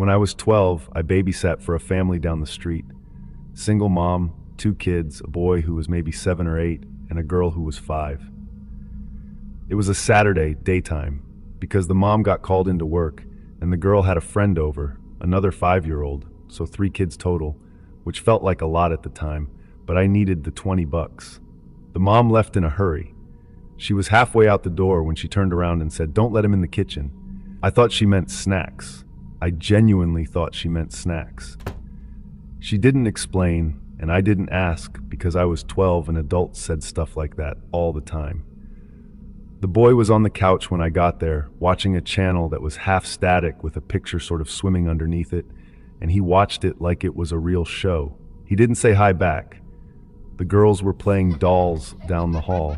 When I was 12, I babysat for a family down the street. Single mom, 2 kids, a boy who was maybe 7 or 8, and a girl who was 5. It was a Saturday, daytime, because the mom got called into work, and the girl had a friend over, another 5-year-old, so 3 kids total, which felt like a lot at the time, but I needed the $20. The mom left in a hurry. She was halfway out the door when she turned around and said, "Don't let him in the kitchen." I thought she meant snacks. I genuinely thought she meant snacks. She didn't explain, and I didn't ask because I was 12 and adults said stuff like that all the time. The boy was on the couch when I got there, watching a channel that was half static with a picture sort of swimming underneath it, and he watched it like it was a real show. He didn't say hi back. The girls were playing dolls down the hall,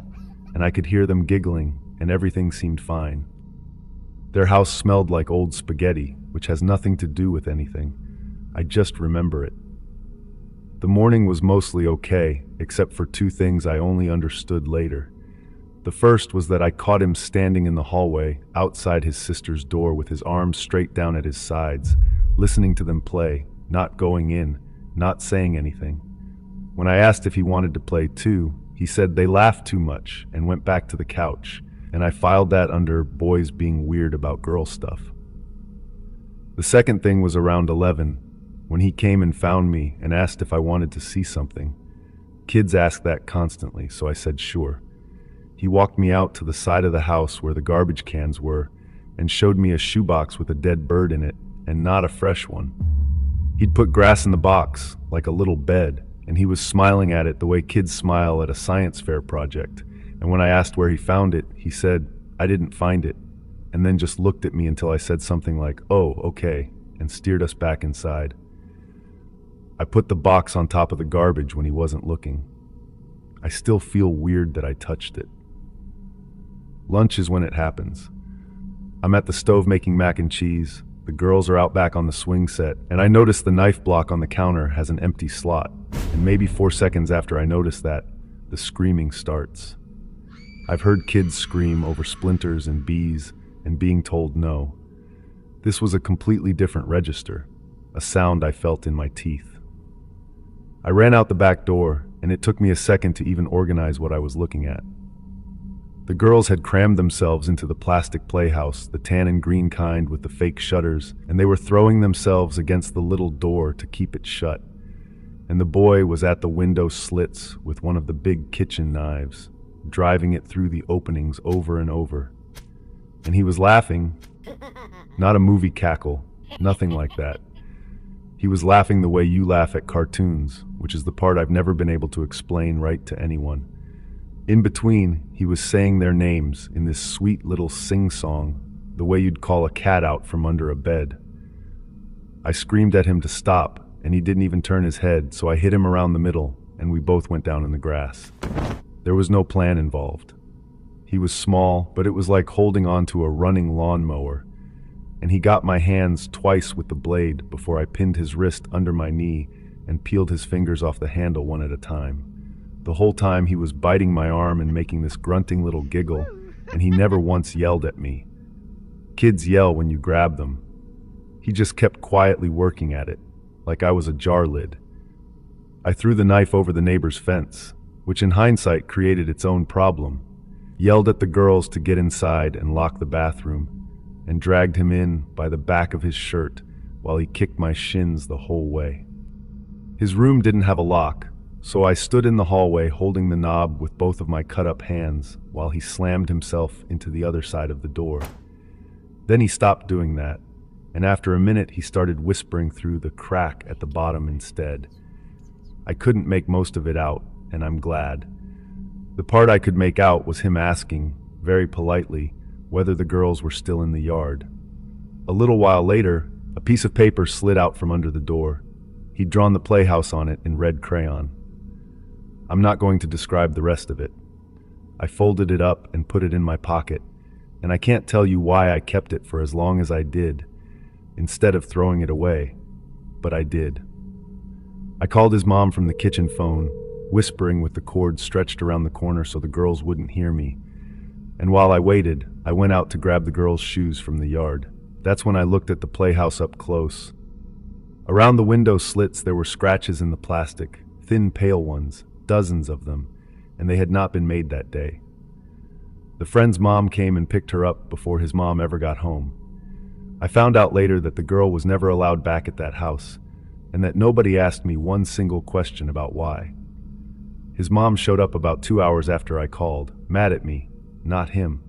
and I could hear them giggling, and everything seemed fine. Their house smelled like old spaghetti, which has nothing to do with anything. I just remember it. The morning was mostly okay, except for 2 things I only understood later. The first was that I caught him standing in the hallway, outside his sister's door with his arms straight down at his sides, listening to them play, not going in, not saying anything. When I asked if he wanted to play too, he said they laughed too much and went back to the couch, and I filed that under boys being weird about girl stuff. The second thing was around 11, when he came and found me and asked if I wanted to see something. Kids ask that constantly, so I said sure. He walked me out to the side of the house where the garbage cans were and showed me a shoebox with a dead bird in it, and not a fresh one. He'd put grass in the box, like a little bed, and he was smiling at it the way kids smile at a science fair project. And when I asked where he found it, he said, "I didn't find it," and then just looked at me until I said something like, "Oh, okay," and steered us back inside. I put the box on top of the garbage when he wasn't looking. I still feel weird that I touched it. Lunch is when it happens. I'm at the stove making mac and cheese. The girls are out back on the swing set, and I notice the knife block on the counter has an empty slot. And maybe 4 seconds after I notice that, the screaming starts. I've heard kids scream over splinters and bees and being told no. This was a completely different register, a sound I felt in my teeth. I ran out the back door, and it took me a second to even organize what I was looking at. The girls had crammed themselves into the plastic playhouse, the tan and green kind with the fake shutters, and they were throwing themselves against the little door to keep it shut. And the boy was at the window slits with one of the big kitchen knives, driving it through the openings over and over. And he was laughing, not a movie cackle, nothing like that. He was laughing the way you laugh at cartoons, which is the part I've never been able to explain right to anyone. In between, he was saying their names in this sweet little sing-song, the way you'd call a cat out from under a bed. I screamed at him to stop, and he didn't even turn his head, so I hit him around the middle, and we both went down in the grass. There was no plan involved. He was small, but it was like holding on to a running lawnmower, and he got my hands twice with the blade before I pinned his wrist under my knee and peeled his fingers off the handle one at a time. The whole time he was biting my arm and making this grunting little giggle, and he never once yelled at me. Kids yell when you grab them. He just kept quietly working at it, like I was a jar lid. I threw the knife over the neighbor's fence, which in hindsight created its own problem, yelled at the girls to get inside and lock the bathroom, and dragged him in by the back of his shirt while he kicked my shins the whole way. His room didn't have a lock, so I stood in the hallway holding the knob with both of my cut-up hands while he slammed himself into the other side of the door. Then he stopped doing that, and after a minute he started whispering through the crack at the bottom instead. I couldn't make most of it out, and I'm glad. The part I could make out was him asking, very politely, whether the girls were still in the yard. A little while later, a piece of paper slid out from under the door. He'd drawn the playhouse on it in red crayon. I'm not going to describe the rest of it. I folded it up and put it in my pocket, and I can't tell you why I kept it for as long as I did, instead of throwing it away, but I did. I called his mom from the kitchen phone, whispering with the cord stretched around the corner so the girls wouldn't hear me. And while I waited, I went out to grab the girls' shoes from the yard. That's when I looked at the playhouse up close, Around the window slits there were scratches in the plastic, thin pale ones, dozens of them, and they had not been made that day. The friend's mom came and picked her up before his mom ever got home. I found out later that the girl was never allowed back at that house, and that nobody asked me one single question about why. His mom showed up about 2 hours after I called, mad at me, not him.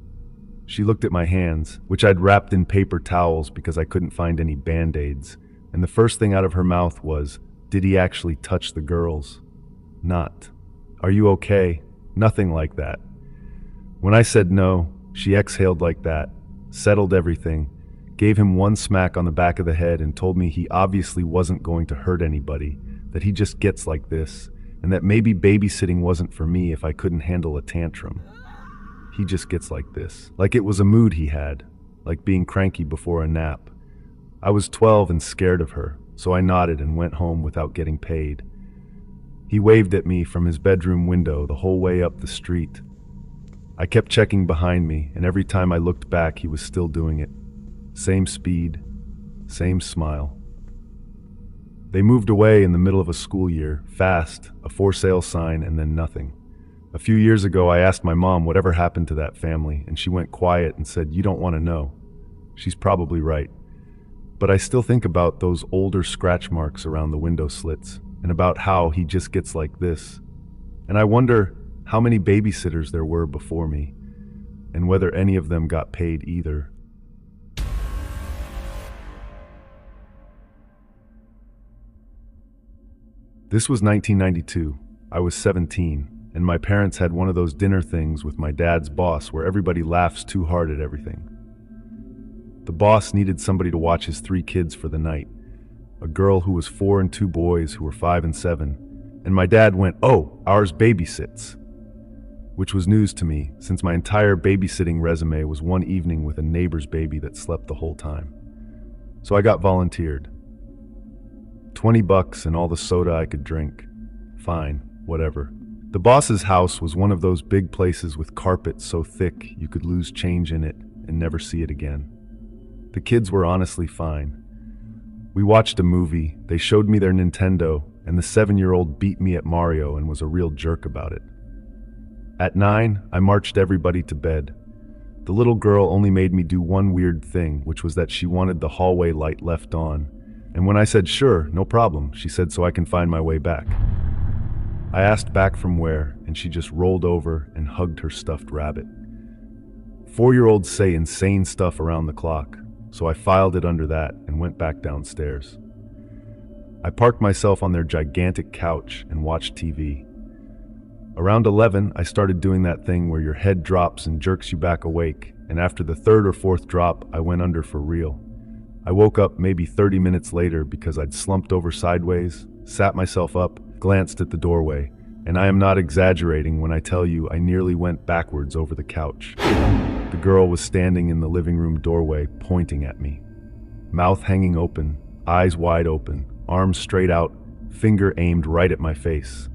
She looked at my hands, which I'd wrapped in paper towels because I couldn't find any Band-Aids, and the first thing out of her mouth was, "Did he actually touch the girls?" Not, "Are you okay?" Nothing like that. When I said no, she exhaled like that, settled everything, gave him one smack on the back of the head and told me he obviously wasn't going to hurt anybody, that he just gets like this, and that maybe babysitting wasn't for me if I couldn't handle a tantrum. He just gets like this. Like it was a mood he had, like being cranky before a nap. I was 12 and scared of her, so I nodded and went home without getting paid. He waved at me from his bedroom window the whole way up the street. I kept checking behind me, and every time I looked back, he was still doing it. Same speed, same smile. They moved away in the middle of a school year, fast, a for sale sign, and then nothing. A few years ago, I asked my mom whatever happened to that family, and she went quiet and said, "You don't want to know." She's probably right. But I still think about those older scratch marks around the window slits, and about how he just gets like this. And I wonder how many babysitters there were before me, and whether any of them got paid either. This was 1992. I was 17, and my parents had one of those dinner things with my dad's boss where everybody laughs too hard at everything. The boss needed somebody to watch his 3 kids for the night, a girl who was 4 and 2 boys who were 5 and 7, and my dad went, "Oh, ours babysits," which was news to me since my entire babysitting resume was one evening with a neighbor's baby that slept the whole time. So I got volunteered. $20 and all the soda I could drink. Fine, whatever. The boss's house was one of those big places with carpet so thick you could lose change in it and never see it again. The kids were honestly fine. We watched a movie, they showed me their Nintendo, and the 7-year-old beat me at Mario and was a real jerk about it. At 9, I marched everybody to bed. The little girl only made me do one weird thing, which was that she wanted the hallway light left on. And when I said, "Sure, no problem," she said, "So I can find my way back." I asked back from where, and she just rolled over and hugged her stuffed rabbit. 4-year-olds say insane stuff around the clock, so I filed it under that and went back downstairs. I parked myself on their gigantic couch and watched TV. Around 11, I started doing that thing where your head drops and jerks you back awake, and after the 3rd or 4th drop, I went under for real. I woke up maybe 30 minutes later because I'd slumped over sideways, sat myself up, glanced at the doorway, and I am not exaggerating when I tell you I nearly went backwards over the couch. The girl was standing in the living room doorway, pointing at me. Mouth hanging open, eyes wide open, arms straight out, finger aimed right at my face.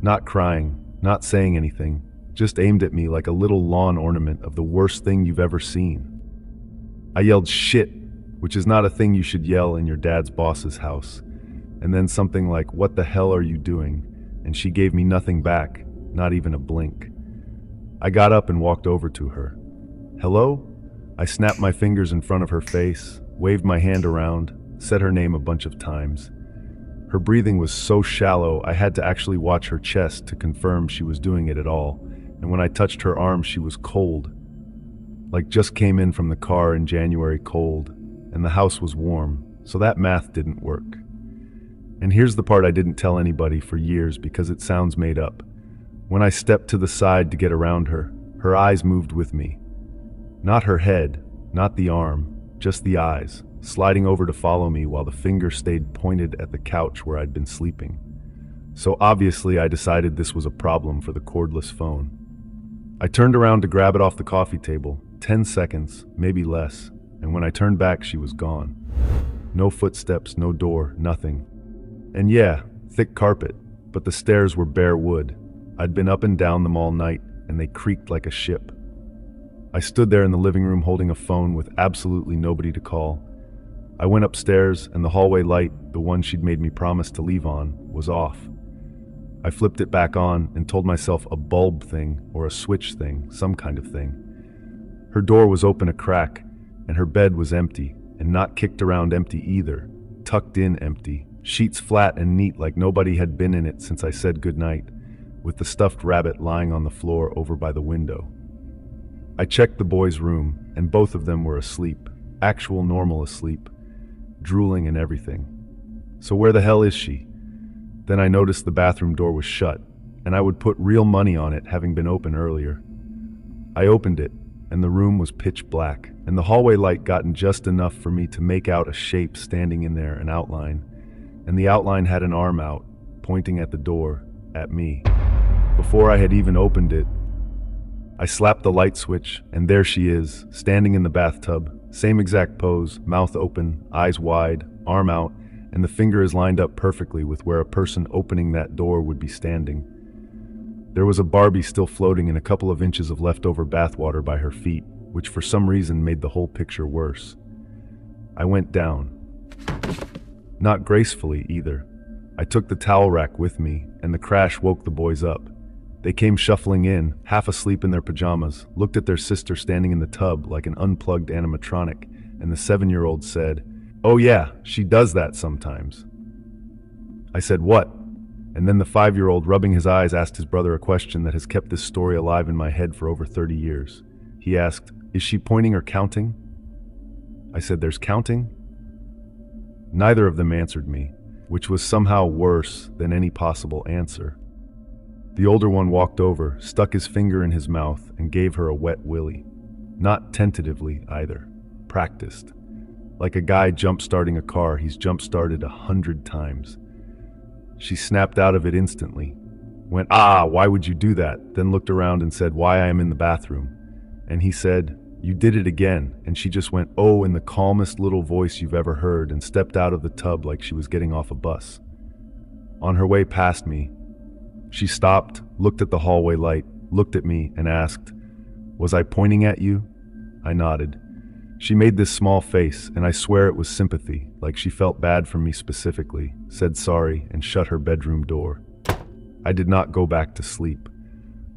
Not crying, not saying anything, just aimed at me like a little lawn ornament of the worst thing you've ever seen. I yelled "shit," which is not a thing you should yell in your dad's boss's house, and then something like, "What the hell are you doing?" And she gave me nothing back, not even a blink. I got up and walked over to her. "Hello?" I snapped my fingers in front of her face, waved my hand around, said her name a bunch of times. Her breathing was so shallow I had to actually watch her chest to confirm she was doing it at all, and when I touched her arm she was cold. Like just came in from the car in January cold, and the house was warm, so that math didn't work. And here's the part I didn't tell anybody for years because it sounds made up. When I stepped to the side to get around her, her eyes moved with me. Not her head, not the arm, just the eyes, sliding over to follow me while the finger stayed pointed at the couch where I'd been sleeping. So obviously I decided this was a problem for the cordless phone. I turned around to grab it off the coffee table, 10 seconds, maybe less, and when I turned back she was gone. No footsteps, no door, nothing. And yeah, thick carpet, but the stairs were bare wood. I'd been up and down them all night, and they creaked like a ship. I stood there in the living room holding a phone with absolutely nobody to call. I went upstairs and the hallway light, the one she'd made me promise to leave on, was off. I flipped it back on and told myself a bulb thing or a switch thing, some kind of thing. Her door was open a crack and her bed was empty, and not kicked around empty either, tucked in empty, sheets flat and neat like nobody had been in it since I said goodnight, with the stuffed rabbit lying on the floor over by the window. I checked the boys' room and both of them were asleep, actual normal asleep, drooling and everything. So where the hell is she? Then I noticed the bathroom door was shut, and I would put real money on it having been open earlier. I opened it, and the room was pitch black, and the hallway light gotten just enough for me to make out a shape standing in there, an outline, and the outline had an arm out, pointing at the door, at me. Before I had even opened it, I slapped the light switch, and there she is, standing in the bathtub, same exact pose, mouth open, eyes wide, arm out, and the finger is lined up perfectly with where a person opening that door would be standing. There was a Barbie still floating in a couple of inches of leftover bathwater by her feet, which for some reason made the whole picture worse. I went down. Not gracefully either. I took the towel rack with me, and the crash woke the boys up. They came shuffling in, half asleep in their pajamas, looked at their sister standing in the tub like an unplugged animatronic, and the 7-year-old said, "Oh yeah, she does that sometimes." I said, "What?" And then the 5-year-old, rubbing his eyes, asked his brother a question that has kept this story alive in my head for over 30 years. He asked, "Is she pointing or counting?" I said, "There's counting?" Neither of them answered me, which was somehow worse than any possible answer. The older one walked over, stuck his finger in his mouth, and gave her a wet willy. Not tentatively either. Practiced. Like a guy jump-starting a car, he's jump-started 100 times. She snapped out of it instantly. Went, "Ah, why would you do that?" Then looked around and said, "Why I am in the bathroom." And he said, "You did it again." And she just went, "Oh," in the calmest little voice you've ever heard, and stepped out of the tub like she was getting off a bus. On her way past me, she stopped, looked at the hallway light, looked at me, and asked, "Was I pointing at you?" I nodded. She made this small face, and I swear it was sympathy, like she felt bad for me specifically, said sorry, and shut her bedroom door. I did not go back to sleep.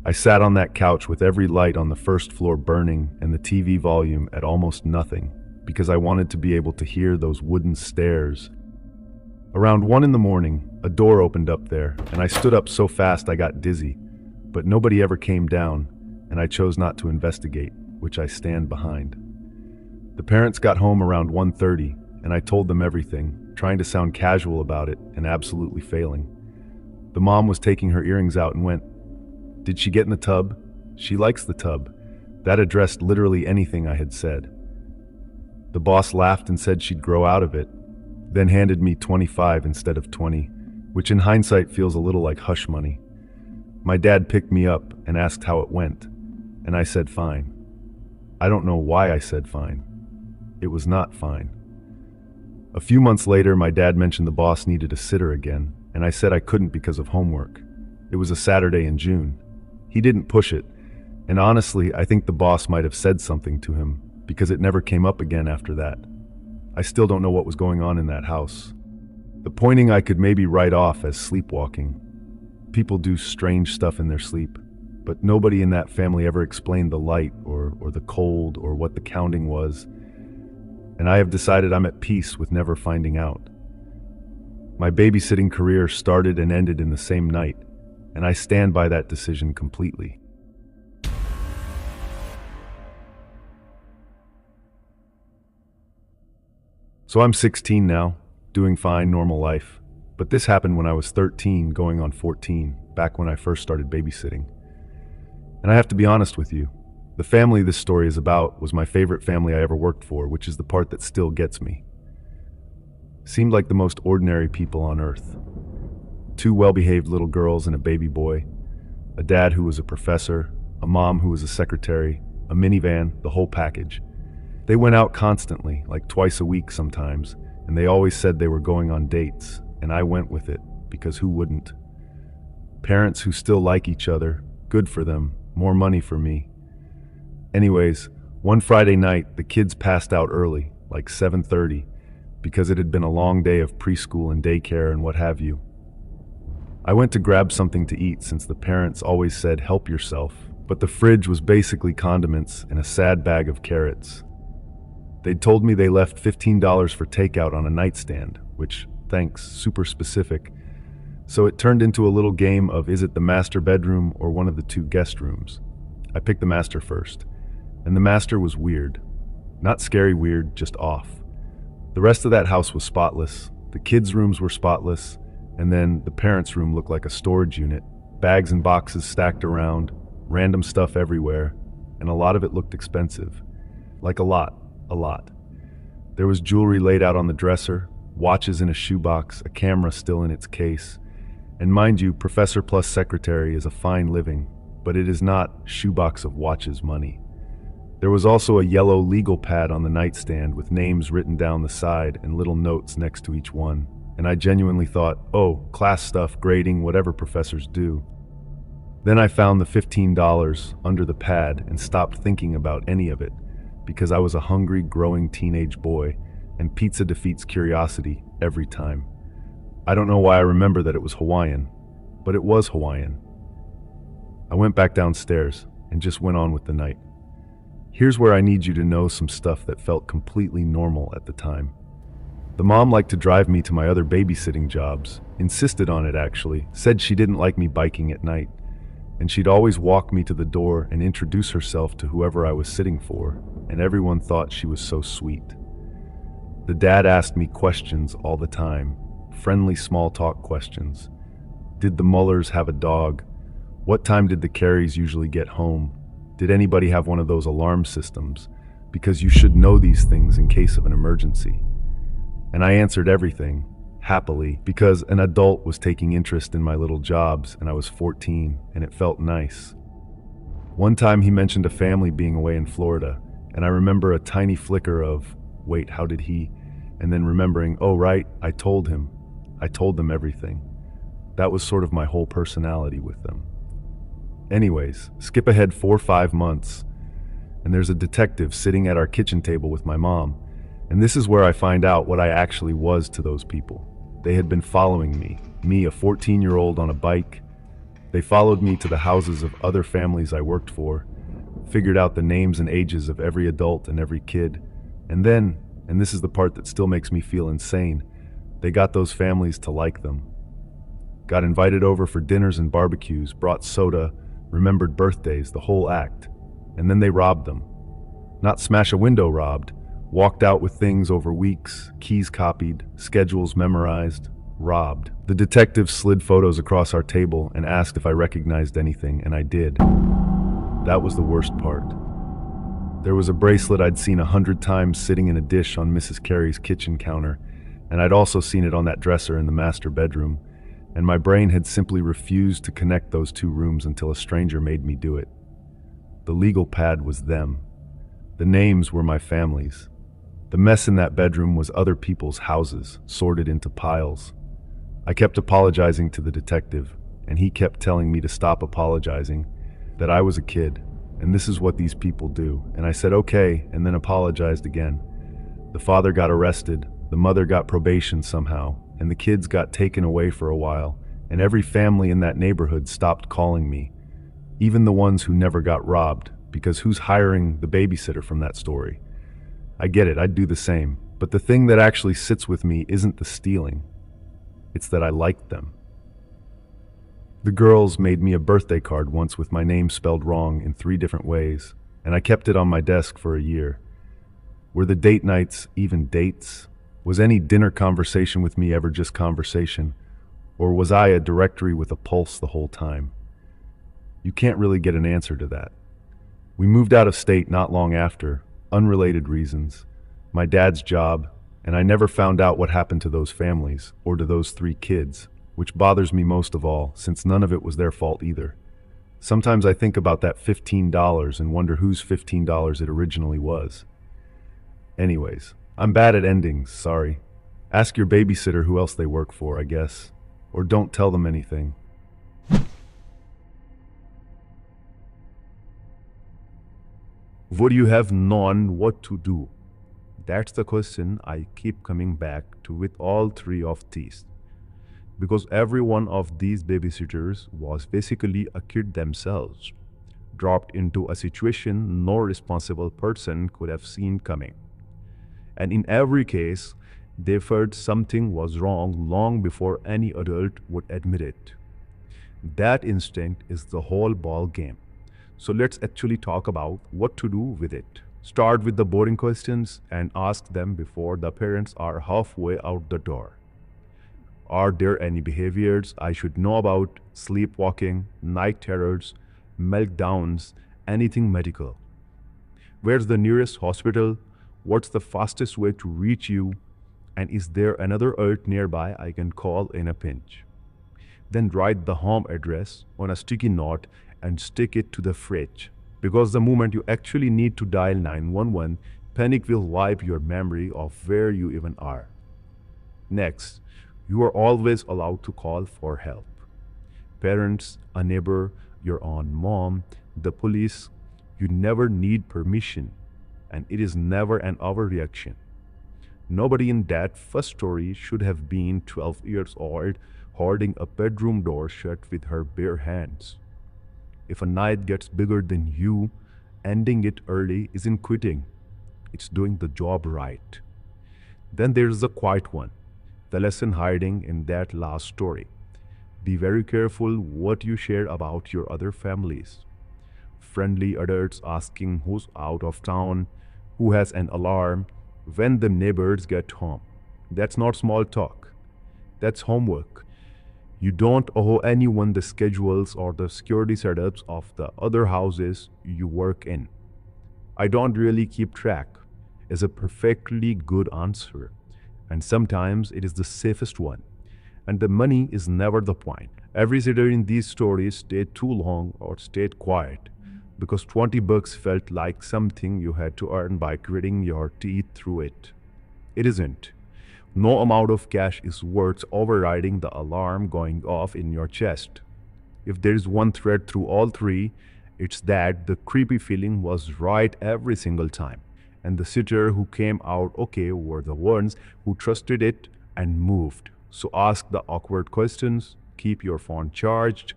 I sat on that couch with every light on the first floor burning and the TV volume at almost nothing, because I wanted to be able to hear those wooden stairs. Around 1 in the morning, a door opened up there, and I stood up so fast I got dizzy, but nobody ever came down, and I chose not to investigate, which I stand behind. The parents got home around 1:30, and I told them everything, trying to sound casual about it and absolutely failing. The mom was taking her earrings out and went, "Did she get in the tub? She likes the tub." That addressed literally anything I had said. The boss laughed and said she'd grow out of it, then handed me 25 instead of 20, which in hindsight feels a little like hush money. My dad picked me up and asked how it went, and I said fine. I don't know why I said fine. It was not fine. A few months later, my dad mentioned the boss needed a sitter again, and I said I couldn't because of homework. It was a Saturday in June. He didn't push it, and honestly, I think the boss might have said something to him, because it never came up again after that. I still don't know what was going on in that house. The pointing I could maybe write off as sleepwalking. People do strange stuff in their sleep, but nobody in that family ever explained the light or the cold or what the counting was, and I have decided I'm at peace with never finding out. My babysitting career started and ended in the same night, and I stand by that decision completely. So I'm 16 now, doing fine, normal life. But this happened when I was 13, going on 14, back when I first started babysitting. And I have to be honest with you, the family this story is about was my favorite family I ever worked for, which is the part that still gets me. Seemed like the most ordinary people on earth. 2 well-behaved little girls and a baby boy, a dad who was a professor, a mom who was a secretary, a minivan, the whole package. They went out constantly, like twice a week sometimes, and they always said they were going on dates, and I went with it, because who wouldn't? Parents who still like each other, good for them, more money for me. Anyways, one Friday night, the kids passed out early, like 7:30. because it had been a long day of preschool and daycare and what have you. I went to grab something to eat since the parents always said help yourself, but the fridge was basically condiments and a sad bag of carrots. They'd told me they left $15 for takeout on a nightstand, which, thanks, super specific. So it turned into a little game of is it the master bedroom or one of the two guest rooms? I picked the master first, and the master was weird. Not scary weird, just off. The rest of that house was spotless. The kids' rooms were spotless, and then the parents' room looked like a storage unit. Bags and boxes stacked around, random stuff everywhere, and a lot of it looked expensive. Like a lot. There was jewelry laid out on the dresser, watches in a shoebox, a camera still in its case. And mind you, professor plus secretary is a fine living, but it is not shoebox of watches money. There was also a yellow legal pad on the nightstand with names written down the side and little notes next to each one. And I genuinely thought, oh, class stuff, grading, whatever professors do. Then I found the $15 under the pad and stopped thinking about any of it, because I was a hungry, growing teenage boy, and pizza defeats curiosity every time. I don't know why I remember that it was Hawaiian, but it was Hawaiian. I went back downstairs and just went on with the night. Here's where I need you to know some stuff that felt completely normal at the time. The mom liked to drive me to my other babysitting jobs, insisted on it actually, said she didn't like me biking at night, and she'd always walk me to the door and introduce herself to whoever I was sitting for, and everyone thought she was so sweet. The dad asked me questions all the time, friendly small talk questions. Did the Mullers have a dog? What time did the Careys usually get home? Did anybody have one of those alarm systems? Because you should know these things in case of an emergency. And I answered everything, happily, because an adult was taking interest in my little jobs and I was 14 and it felt nice. One time he mentioned a family being away in Florida, and I remember a tiny flicker of, wait, how did he? And then remembering, oh right, I told them everything. That was sort of my whole personality with them. Anyways, skip ahead 4 or 5 months, and there's a detective sitting at our kitchen table with my mom, and this is where I find out what I actually was to those people. They had been following me, a 14-year-old on a bike. They followed me to the houses of other families I worked for, figured out the names and ages of every adult and every kid, and then, and this is the part that still makes me feel insane, they got those families to like them. Got invited over for dinners and barbecues, brought soda, remembered birthdays, the whole act. And then they robbed them. Not smash a window robbed, walked out with things over weeks, keys copied, schedules memorized, robbed. The detective slid photos across our table and asked if I recognized anything, and I did. That was the worst part. There was a bracelet I'd seen 100 times sitting in a dish on Mrs. Carey's kitchen counter, and I'd also seen it on that dresser in the master bedroom, and my brain had simply refused to connect those two rooms until a stranger made me do it. The legal pad was them. The names were my family's. The mess in that bedroom was other people's houses, sorted into piles. I kept apologizing to the detective, and he kept telling me to stop apologizing, that I was a kid, and this is what these people do. And I said okay, and then apologized again. The father got arrested, the mother got probation somehow, and the kids got taken away for a while, and every family in that neighborhood stopped calling me, even the ones who never got robbed, because who's hiring the babysitter from that story? I get it, I'd do the same, but the thing that actually sits with me isn't the stealing. It's that I liked them. The girls made me a birthday card once with my name spelled wrong in 3 different ways, and I kept it on my desk for a year. Were the date nights even dates? Was any dinner conversation with me ever just conversation? Or was I a directory with a pulse the whole time? You can't really get an answer to that. We moved out of state not long after, unrelated reasons, my dad's job, and I never found out what happened to those families, or to those 3 kids, which bothers me most of all, since none of it was their fault either. Sometimes I think about that $15 and wonder whose $15 it originally was. Anyways, I'm bad at endings, sorry. Ask your babysitter who else they work for, I guess. Or don't tell them anything. Would you have known what to do? That's the question I keep coming back to with all three of these. Because every one of these babysitters was basically a kid themselves, dropped into a situation no responsible person could have seen coming. And in every case, they felt something was wrong long before any adult would admit it. That instinct is the whole ball game. So let's actually talk about what to do with it. Start with the boring questions and ask them before the parents are halfway out the door. Are there any behaviors I should know about? Sleepwalking, night terrors, meltdowns, anything medical? Where's the nearest hospital? What's the fastest way to reach you? And is there another adult nearby I can call in a pinch? Then write the home address on a sticky note and stick it to the fridge. Because the moment you actually need to dial 911, panic will wipe your memory of where you even are. Next, you are always allowed to call for help. Parents, a neighbor, your own mom, the police, you never need permission, and it is never an overreaction. Nobody in that first story should have been 12 years old holding a bedroom door shut with her bare hands. If a night gets bigger than you, ending it early isn't quitting. It's doing the job right. Then there's the quiet one, the lesson hiding in that last story. Be very careful what you share about your other families. Friendly adults asking who's out of town, who has an alarm, when the neighbors get home. That's not small talk. That's homework. You don't owe anyone the schedules or the security setups of the other houses you work in. I don't really keep track is a perfectly good answer, and sometimes it is the safest one. And the money is never the point. Every sitter in these stories stayed too long or stayed quiet because 20 bucks felt like something you had to earn by gritting your teeth through it. It isn't. No amount of cash is worth overriding the alarm going off in your chest. If there is one thread through all three, it's that the creepy feeling was right every single time. And the sitter who came out okay were the ones who trusted it and moved. So ask the awkward questions, keep your phone charged,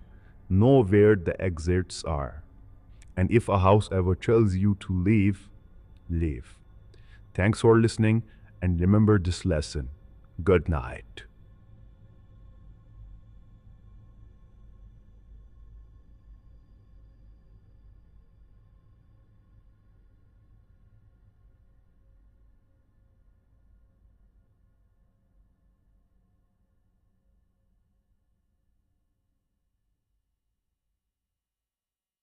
know where the exits are. And if a house ever tells you to leave, leave. Thanks for listening, and remember this lesson. Good night.